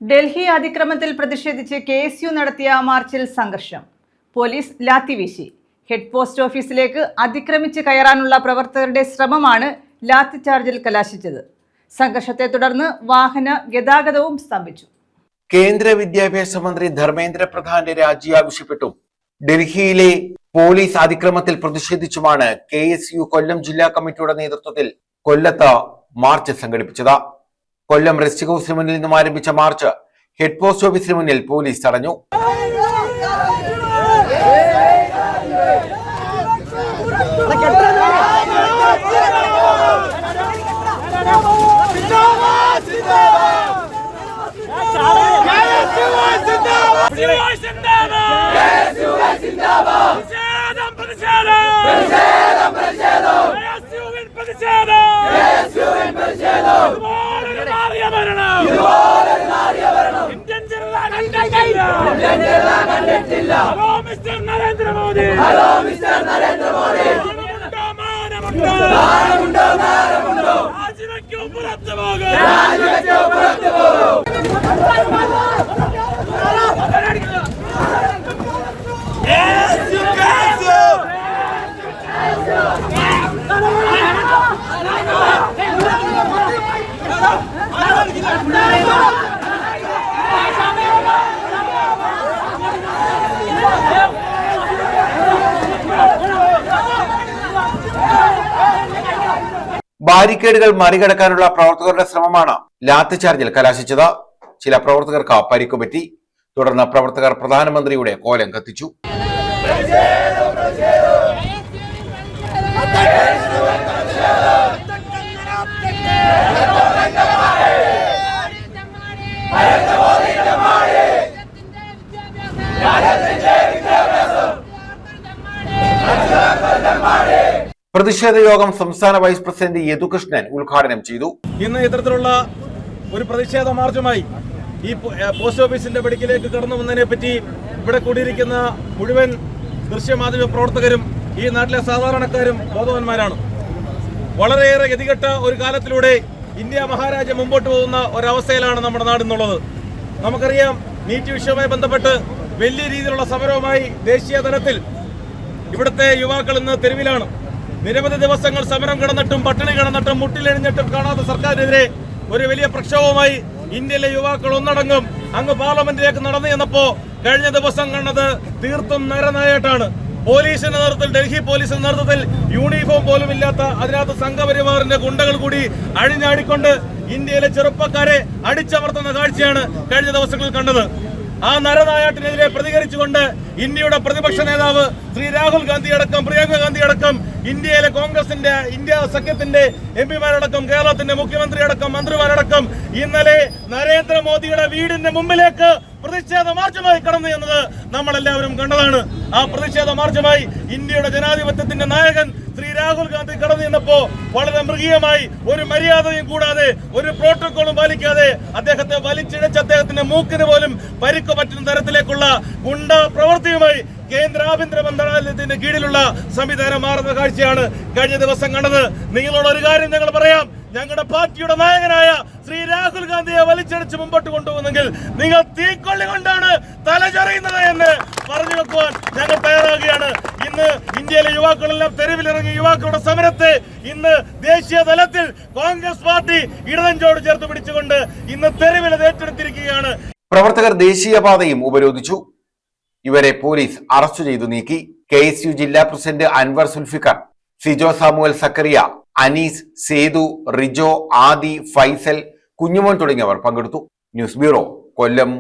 ഡൽഹി അതിക്രമത്തിൽ പ്രതിഷേധിച്ച് KSU നടത്തിയ മാർച്ചിൽ സംഘർഷം. പോലീസ് ലാത്തിവീശി. ഹെഡ് പോസ്റ്റ് ഓഫീസിലേക്ക് അതിക്രമിച്ച് കയറാനുള്ള പ്രവർത്തകരുടെ ശ്രമമാണ് ലാത്തിചാർജിൽ കലാശിച്ചത്. സംഘർഷത്തെ തുടർന്ന് വാഹന ഗതാഗതവും സ്തംഭിച്ചു. കേന്ദ്ര വിദ്യാഭ്യാസ മന്ത്രി ധർമ്മേന്ദ്ര പ്രധാന്റെ രാജി ആവശ്യപ്പെട്ടു ഡൽഹിയിലെ പോലീസ് അതിക്രമത്തിൽ പ്രതിഷേധിച്ചുമാണ് KSU കൊല്ലം ജില്ലാ കമ്മിറ്റിയുടെ നേതൃത്വത്തിൽ കൊല്ലത്ത് മാർച്ച് സംഘടിപ്പിച്ചത്. കൊല്ലം റെസ്റ്റ് ഹൌസിന് മുന്നിൽ നിന്നും ആരംഭിച്ച മാർച്ച് ഹെഡ് പോസ്റ്റ് ഓഫീസിന് മുന്നിൽ പോലീസ് തടഞ്ഞു. Hello, Mr. Narendra Modi. Hello, Mr. Narendra Modi. ബാരിക്കേഡുകൾ മറികടക്കാനുള്ള പ്രവർത്തകരുടെ ശ്രമമാണ് ലാത്തിചാർജിൽ കലാശിച്ചത്. ചില പ്രവർത്തകർക്ക് പരിക്കുപറ്റി. തുടർന്ന് പ്രവർത്തകർ പ്രധാനമന്ത്രിയുടെ കോലം കത്തിച്ചു. പ്രതിഷേധ യോഗം സംസ്ഥാന വൈസ് പ്രസിഡന്റ് യദുകൃഷ്ണൻ ഉദ്ഘാടനം ചെയ്തു. ഇന്ന് ഇത്തരത്തിലുള്ള ഒരു പ്രതിഷേധ മാർച്ചുമായി ഈ പോസ്റ്റ് ഓഫീസിന്റെ പടിക്കിലേക്ക് കടന്നു വന്നതിനെ പറ്റി ഇവിടെ കൂടിയിരിക്കുന്ന മുഴുവൻ ദൃശ്യമാധ്യമ പ്രവർത്തകരും ഈ നാട്ടിലെ സാധാരണക്കാരും ബോധവാന്മാരാണ്. വളരെയേറെ ഗതികെട്ട ഒരു കാലത്തിലൂടെ ഇന്ത്യ മഹാരാജ്യം മുമ്പോട്ട് പോകുന്ന ഒരവസ്ഥയിലാണ് നമ്മുടെ നാടെന്നുള്ളത്. നമുക്കറിയാം, നീറ്റ് വിഷയവുമായി ബന്ധപ്പെട്ട് വലിയ രീതിയിലുള്ള സമരവുമായി ദേശീയ തലത്തിൽ ഇവിടുത്തെ യുവാക്കൾ ഇന്ന് തെരുവിലാണ്. നിരവധി ദിവസങ്ങൾ സമരം കിടന്നിട്ടും പട്ടിണി കിടന്നിട്ടും മുട്ടിലെഴിഞ്ഞിട്ടും കാണാത്ത സർക്കാരിനെതിരെ ഒരു വലിയ പ്രക്ഷോഭവുമായി ഇന്ത്യയിലെ യുവാക്കൾ ഒന്നടങ്കം അങ്ങ് പാർലമെന്റിലേക്ക് നടന്നു ചെന്നപ്പോ കഴിഞ്ഞ ദിവസം കണ്ടത് തീർത്തും നരനായിട്ടാണ്. പോലീസിന്റെ നേതൃത്വത്തിൽ, ഡൽഹി പോലീസിന്റെ നേതൃത്വത്തിൽ യൂണിഫോം പോലും ഇല്ലാത്ത അതിനകത്ത് സംഘപരിവാറിന്റെ ഗുണ്ടകൾ കൂടി അഴിഞ്ഞാടിക്കൊണ്ട് ഇന്ത്യയിലെ ചെറുപ്പക്കാരെ അടിച്ചമർത്തുന്ന കാഴ്ചയാണ് കഴിഞ്ഞ ദിവസങ്ങളിൽ കണ്ടത്. ആ നരനായാട്ടിനെതിരെ പ്രതികരിച്ചുകൊണ്ട് ഇന്ത്യയുടെ പ്രതിപക്ഷ നേതാവ് ശ്രീ രാഹുൽ ഗാന്ധി അടക്കം, പ്രിയങ്ക ഗാന്ധി അടക്കം, ഇന്ത്യയിലെ കോൺഗ്രസിന്റെ ഇന്ത്യ സഖ്യത്തിന്റെ MP-മാരടക്കം, കേരളത്തിന്റെ മുഖ്യമന്ത്രി അടക്കം, മന്ത്രിമാരടക്കം ഇന്നലെ നരേന്ദ്രമോദിയുടെ വീടിന്റെ മുമ്പിലേക്ക് പ്രതിഷേധ മാർച്ചുമായി കടന്നു എന്നത് നമ്മളെല്ലാവരും കണ്ടതാണ്. ആ പ്രതിഷേധ മാർച്ചുമായി ഇന്ത്യയുടെ ജനാധിപത്യത്തിന്റെ നായകൻ ശ്രീ രാഹുൽ ഗാന്ധി കടന്നു ചെന്നപ്പോ വളരെ മൃഗീയമായി, ഒരു മര്യാദയും കൂടാതെ, ഒരു പ്രോട്ടോക്കോളും പാലിക്കാതെ അദ്ദേഹത്തെ വലിച്ചിഴച്ച് അദ്ദേഹത്തിന്റെ മൂക്കിന് പോലും പരിക്ക് പറ്റുന്ന തരത്തിലേക്കുള്ള ഗുണ്ട പ്രവൃത്തിയുമായി കേന്ദ്ര ആഭ്യന്തര മന്ത്രാലയത്തിന്റെ കീഴിലുള്ള സംവിധാനം മാറുന്ന കാഴ്ചയാണ് കഴിഞ്ഞ ദിവസം കണ്ടത്. നിങ്ങളോട് ഒരു കാര്യം ഞങ്ങൾ പറയാം, ഞങ്ങളുടെ പാർട്ടിയുടെ നായകനായ ശ്രീ രാഹുൽ ഗാന്ധിയെ വലിച്ചടിച്ച് മുമ്പോട്ട് കൊണ്ടുപോകുന്നെങ്കിൽ നിങ്ങൾ തീക്കൊള്ളി കൊണ്ടാണ് തലചെറിയുന്നത് എന്ന് പറഞ്ഞു വെക്കുവാൻ ഞങ്ങൾ തയ്യാറാകുകയാണ്. ഇന്ന് ഇന്ത്യയിലെ യുവാക്കളെല്ലാം തെരുവിലിറങ്ങി യുവാക്കളുടെ സമരത്തെ ഇന്ന് ദേശീയ തലത്തിൽ കോൺഗ്രസ് പാർട്ടി ഇടനെഞ്ചോട് ചേർത്ത് പിടിച്ചുകൊണ്ട് ഇന്ന് തെരുവിൽ ഏറ്റെടുത്തിരിക്കുകയാണ്. പ്രവർത്തകർ ദേശീയപാതയും ഉപരോധിച്ചു. ഇവരെ പോലീസ് അറസ്റ്റ് ചെയ്തു നീക്കി. KSU ജില്ലാ പ്രസിഡന്റ് അൻവർ സുൽഫിക്കർ, സിജോ സാമുവൽ സക്കറിയ, അനീസ്, സേതു, റിജോ, ആദി, ഫൈസൽ, കുഞ്ഞുമോൻ തുടങ്ങിയവർ പങ്കെടുത്തു. ന്യൂസ് ബ്യൂറോ, കൊല്ലം.